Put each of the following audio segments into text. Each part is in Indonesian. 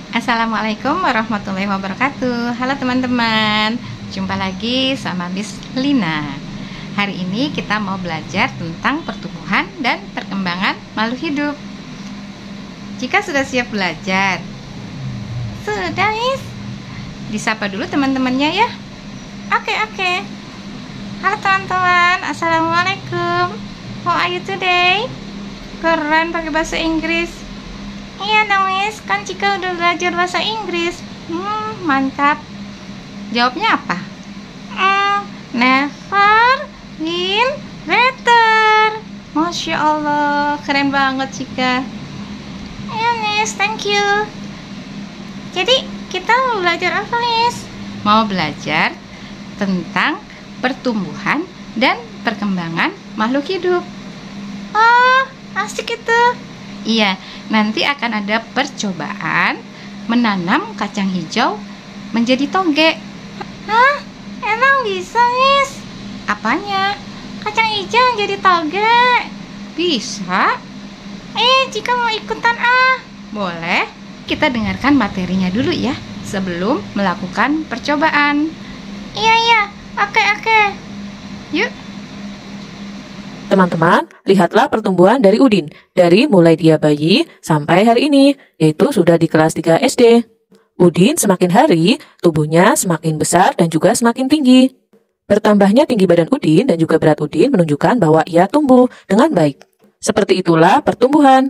Assalamualaikum warahmatullahi wabarakatuh. Halo teman-teman, jumpa lagi sama Miss Lina. Hari ini kita mau belajar tentang pertumbuhan dan perkembangan makhluk hidup. Jika sudah siap belajar, sudah Miss, disapa dulu teman-temannya ya. Oke. Halo teman-teman, Assalamualaikum. How are you today? Keren pakai bahasa Inggris. Iya dong Miss, kan Cika udah belajar bahasa Inggris. Mantap. Jawabnya apa? Never been better. Masya Allah, keren banget Cika. Iya Miss, thank you. Jadi kita mau belajar apa Miss? Mau belajar tentang pertumbuhan dan perkembangan makhluk hidup. Oh, asik itu. Iya, nanti akan ada percobaan menanam kacang hijau menjadi toge. Hah? Emang bisa, Miss? Apanya? Kacang hijau menjadi toge? Bisa? Jika mau ikutan boleh. Kita dengarkan materinya dulu ya, sebelum melakukan percobaan. Iya. Oke. Yuk. Teman-teman, lihatlah pertumbuhan dari Udin, dari mulai dia bayi sampai hari ini, yaitu sudah di kelas 3 SD. Udin semakin hari, tubuhnya semakin besar dan juga semakin tinggi. Bertambahnya tinggi badan Udin dan juga berat Udin menunjukkan bahwa ia tumbuh dengan baik. Seperti itulah pertumbuhan.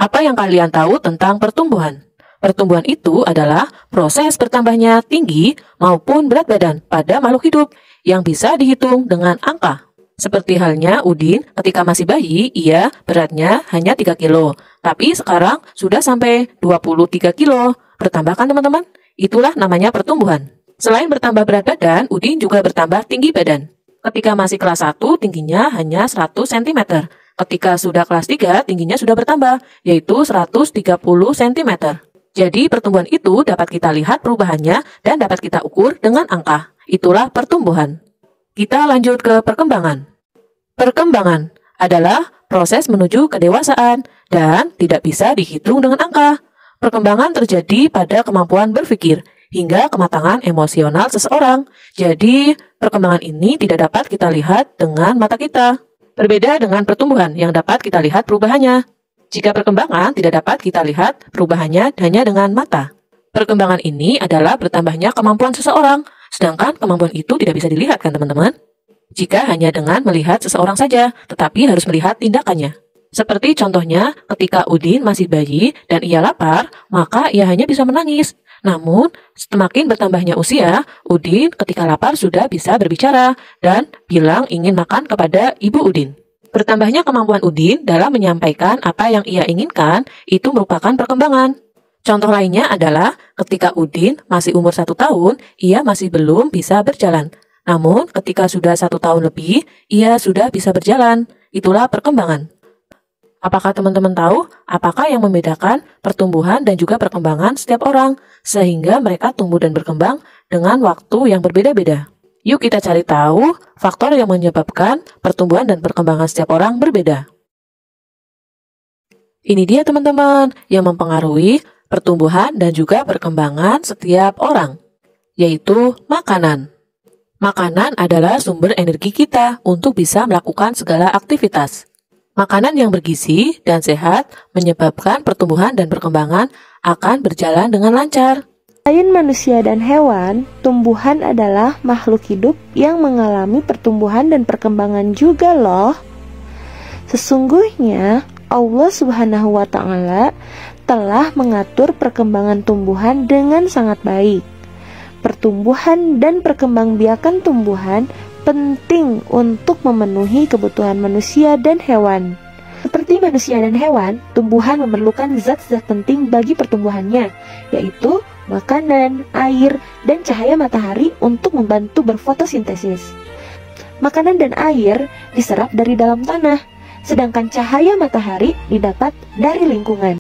Apa yang kalian tahu tentang pertumbuhan? Pertumbuhan itu adalah proses bertambahnya tinggi maupun berat badan pada makhluk hidup yang bisa dihitung dengan angka. Seperti halnya Udin ketika masih bayi, ia beratnya hanya 3 kilo. Tapi sekarang sudah sampai 23 kilo. Bertambah kan teman-teman? Itulah namanya pertumbuhan. Selain bertambah berat badan, Udin juga bertambah tinggi badan. Ketika masih kelas 1, tingginya hanya 100 cm. Ketika sudah kelas 3, tingginya sudah bertambah, yaitu 130 cm. Jadi pertumbuhan itu dapat kita lihat perubahannya dan dapat kita ukur dengan angka. Itulah pertumbuhan. Kita lanjut ke perkembangan. Perkembangan adalah proses menuju kedewasaan dan tidak bisa dihitung dengan angka. Perkembangan terjadi pada kemampuan berpikir hingga kematangan emosional seseorang. Jadi perkembangan ini tidak dapat kita lihat dengan mata kita. Berbeda dengan pertumbuhan yang dapat kita lihat perubahannya. Jika perkembangan tidak dapat kita lihat perubahannya hanya dengan mata. Perkembangan ini adalah bertambahnya kemampuan seseorang, sedangkan kemampuan itu tidak bisa dilihat kan teman-teman? Jika hanya dengan melihat seseorang saja, tetapi harus melihat tindakannya. Seperti contohnya, ketika Udin masih bayi dan ia lapar, maka ia hanya bisa menangis. Namun, semakin bertambahnya usia, Udin ketika lapar sudah bisa berbicara dan bilang ingin makan kepada ibu Udin. Bertambahnya kemampuan Udin dalam menyampaikan apa yang ia inginkan itu merupakan perkembangan. Contoh lainnya adalah ketika Udin masih umur 1 tahun, ia masih belum bisa berjalan. Namun ketika sudah 1 tahun lebih, ia sudah bisa berjalan. Itulah perkembangan. Apakah teman-teman tahu apakah yang membedakan pertumbuhan dan juga perkembangan setiap orang sehingga mereka tumbuh dan berkembang dengan waktu yang berbeda-beda? Yuk kita cari tahu faktor yang menyebabkan pertumbuhan dan perkembangan setiap orang berbeda. Ini dia teman-teman yang mempengaruhi pertumbuhan dan juga perkembangan setiap orang, yaitu makanan. Makanan adalah sumber energi kita untuk bisa melakukan segala aktivitas. Makanan yang bergizi dan sehat menyebabkan pertumbuhan dan perkembangan akan berjalan dengan lancar. Selain manusia dan hewan, tumbuhan adalah makhluk hidup yang mengalami pertumbuhan dan perkembangan juga loh. Sesungguhnya Allah Subhanahu wa Ta'ala telah mengatur perkembangan tumbuhan dengan sangat baik. Pertumbuhan dan perkembangbiakan tumbuhan penting untuk memenuhi kebutuhan manusia dan hewan. Seperti manusia dan hewan, tumbuhan memerlukan zat-zat penting bagi pertumbuhannya, yaitu makanan, air, dan cahaya matahari untuk membantu berfotosintesis. Makanan dan air diserap dari dalam tanah, sedangkan cahaya matahari didapat dari lingkungan.